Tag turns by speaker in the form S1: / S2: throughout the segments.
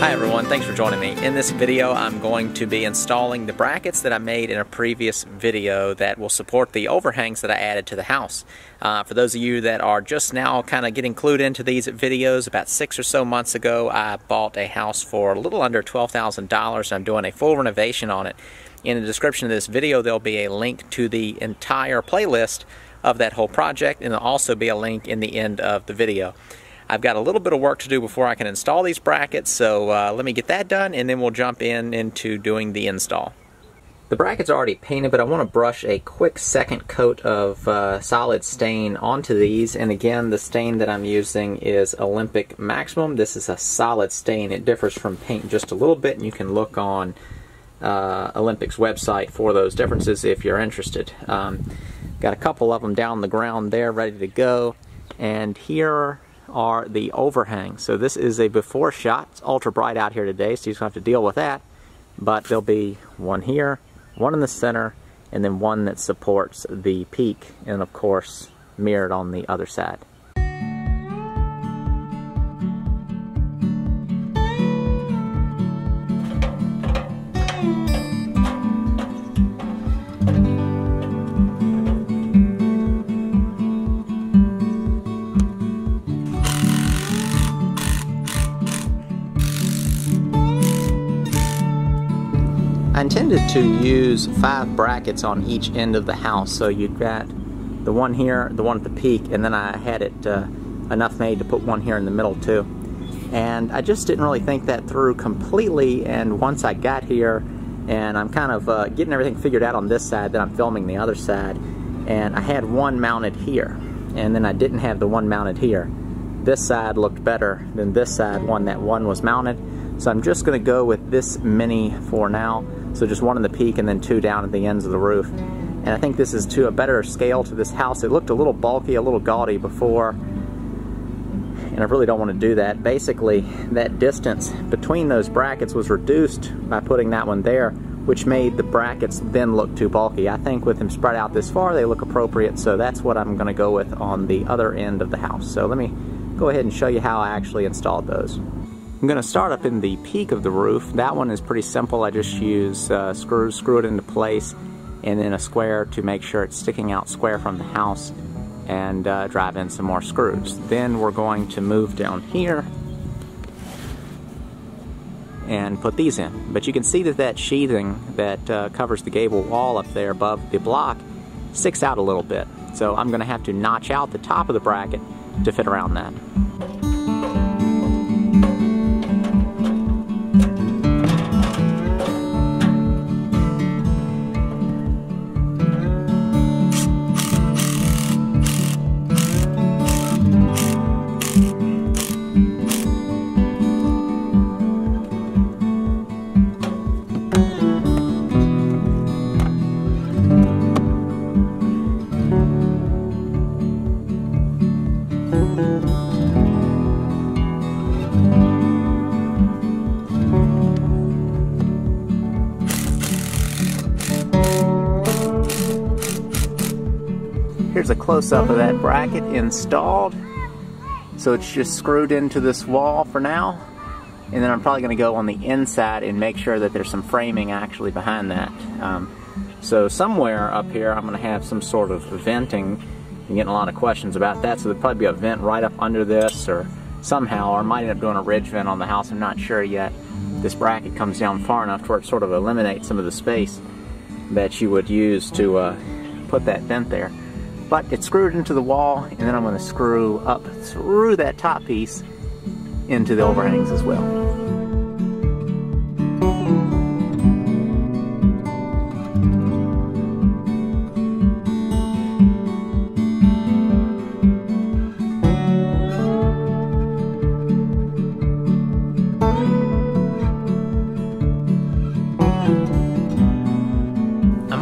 S1: Hi everyone, thanks for joining me. In this video I'm going to be installing the brackets that I made in a previous video that will support the overhangs that I added to the house. For those of you that are just now kind of getting clued into these videos, about 6 or so months ago I bought a house for a little under $12,000. I'm doing a full renovation on it. In the description of this video there'll be a link to the entire playlist of that whole project, and there'll also be a link in the end of the video. I've got a little bit of work to do before I can install these brackets, so let me get that done and then we'll jump into doing the install. The brackets are already painted, but I want to brush a quick second coat of solid stain onto these. And again, the stain that I'm using is Olympic Maximum. This is a solid stain. It differs from paint just a little bit, and you can look on Olympic's website for those differences if you're interested. Got a couple of them down the ground there ready to go, and here are the overhangs. So this is a before shot. It's ultra bright out here today, so you just have to deal with that. But there'll be one here, one in the center, and then one that supports the peak, and of course mirrored on the other side. I intended to use 5 brackets on each end of the house, so you've got the one here, the one at the peak, and then I had it enough made to put one here in the middle too. And I just didn't really think that through completely, and once I got here and I'm kind of getting everything figured out on this side, then I'm filming the other side, and I had one mounted here and then I didn't have the one mounted here. This side looked better than this side one that one was mounted, so I'm just going to go with this many for now. So just one in the peak and then 2 down at the ends of the roof. And I think this is to a better scale to this house. It looked a little bulky, a little gaudy before, and I really don't want to do that. Basically, that distance between those brackets was reduced by putting that one there, which made the brackets then look too bulky. I think with them spread out this far, they look appropriate, so that's what I'm going to go with on the other end of the house. So let me go ahead and show you how I actually installed those. I'm going to start up in the peak of the roof. That one is pretty simple. I just use screws, screw it into place, and then a square to make sure it's sticking out square from the house, and drive in some more screws. Then we're going to move down here and put these in. But you can see that that sheathing that covers the gable wall up there above the block sticks out a little bit. So I'm going to have to notch out the top of the bracket to fit around that. Here's a close-up of that bracket installed. So it's just screwed into this wall for now, and then I'm probably going to go on the inside and make sure that there's some framing actually behind that. So somewhere up here I'm going to have some sort of venting. I'm getting a lot of questions about that, so there'll probably be a vent right up under this or somehow, or I might end up doing a ridge vent on the house. I'm not sure yet. This bracket comes down far enough where it sort of eliminates some of the space that you would use to put that vent there. But it's screwed into the wall, and then I'm going to screw up through that top piece into the overhangs as well.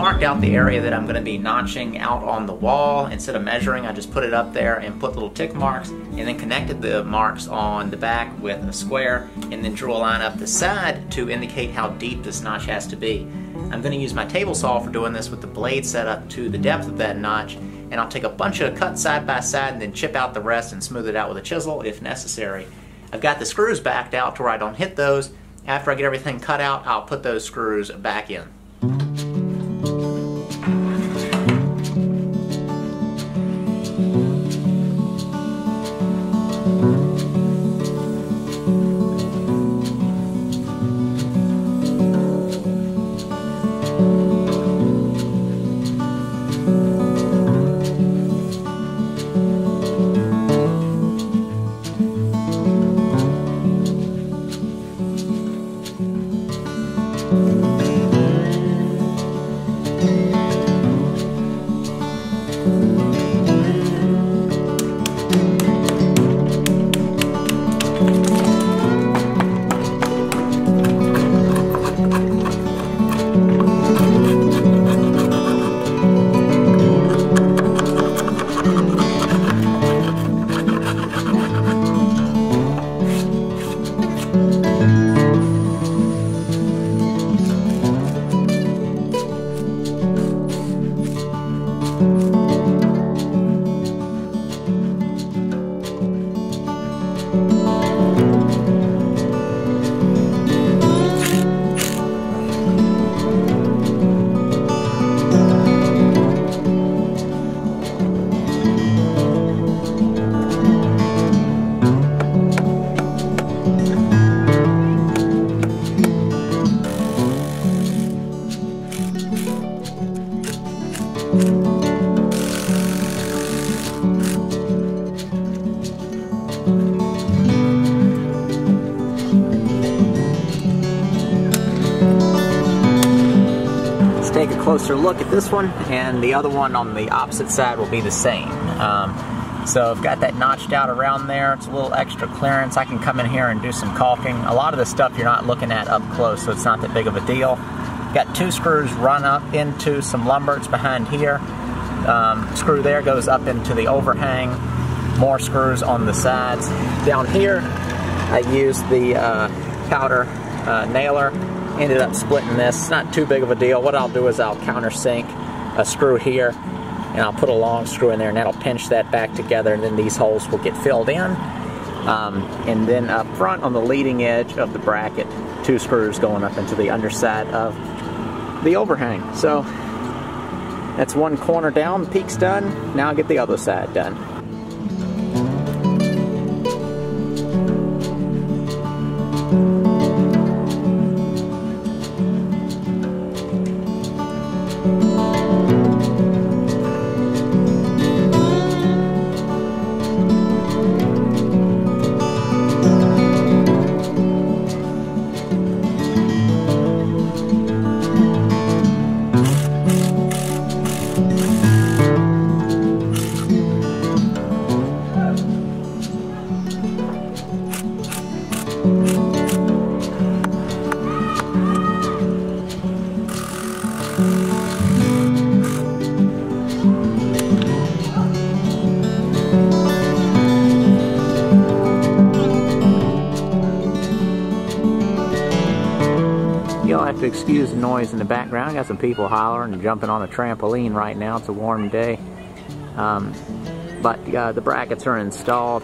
S1: Marked out the area that I'm going to be notching out on the wall. Instead of measuring, I just put it up there and put little tick marks, and then connected the marks on the back with a square, and then drew a line up the side to indicate how deep this notch has to be. I'm going to use my table saw for doing this with the blade set up to the depth of that notch, and I'll take a bunch of cuts side by side and then chip out the rest and smooth it out with a chisel if necessary. I've got the screws backed out to where I don't hit those. After I get everything cut out, I'll put those screws back in. Take a closer look at this one, and the other one on the opposite side will be the same. So I've got that notched out around there. It's a little extra clearance. I can come in here and do some caulking. A lot of the stuff you're not looking at up close, so it's not that big of a deal. Got two screws run up into some lumber. It's behind here. Screw there goes up into the overhang. More screws on the sides. Down here, I used the powder nailer. Ended up splitting this. It's not too big of a deal. What I'll do is I'll countersink a screw here, and I'll put a long screw in there, and that'll pinch that back together, and then these holes will get filled in. And then up front on the leading edge of the bracket, two screws going up into the underside of the overhang. So that's one corner down, the peak's done. Now I'll get the other side done. You'll have to excuse the noise in the background. I got some people hollering and jumping on a trampoline right now. It's a warm day. But the brackets are installed.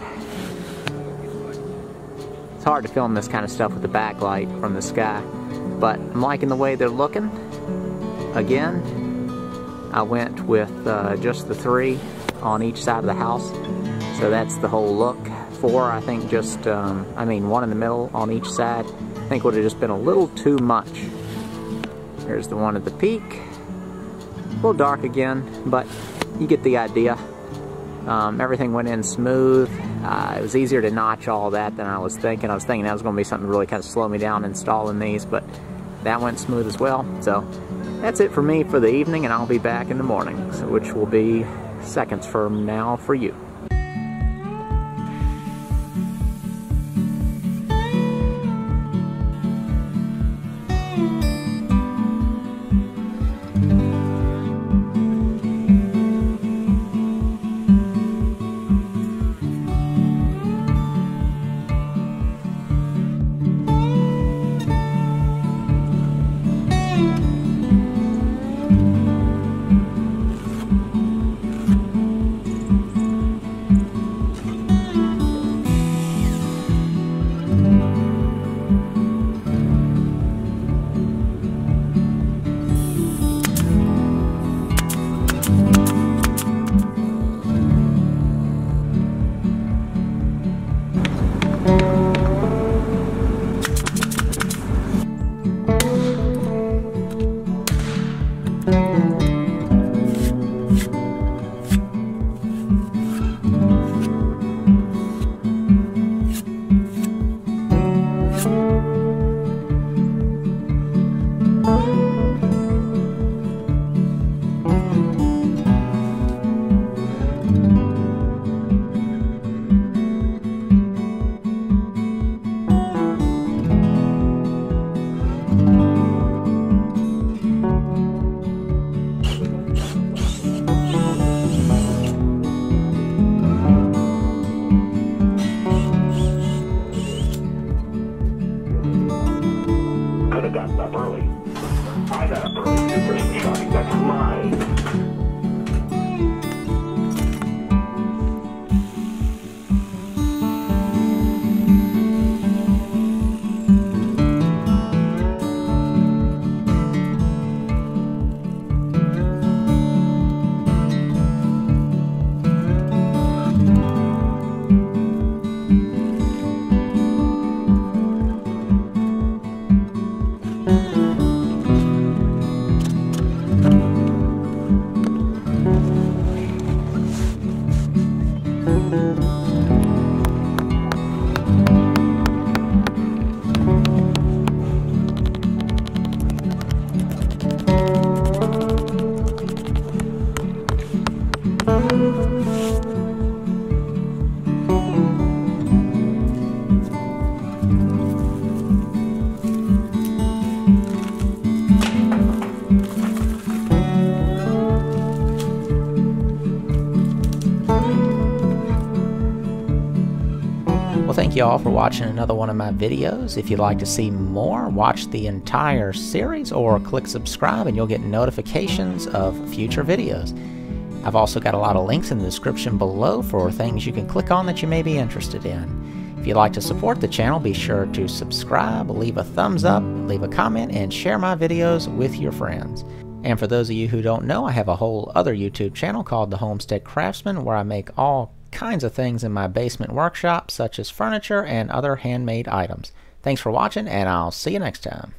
S1: It's hard to film this kind of stuff with the backlight from the sky, but I'm liking the way they're looking. Again, I went with just the 3 on each side of the house, so that's the whole look. 4, I think, just, 1 in the middle on each side. I think would have just been a little too much. Here's the one at the peak. A little dark again, but you get the idea. Everything went in smooth. It was easier to notch all that than I was thinking. I was thinking that was going to be something to really kind of slow me down installing these, but that went smooth as well. So that's it for me for the evening, and I'll be back in the morning, which will be seconds from now for you. you all for watching another one of my videos. If you'd like to see more, watch the entire series or click subscribe and you'll get notifications of future videos. I've also got a lot of links in the description below for things you can click on that you may be interested in. If you'd like to support the channel, be sure to subscribe, leave a thumbs up, leave a comment, and share my videos with your friends. And for those of you who don't know, I have a whole other YouTube channel called The Homestead Craftsman where I make all kinds of things in my basement workshop, such as furniture and other handmade items. Thanks for watching, and I'll see you next time.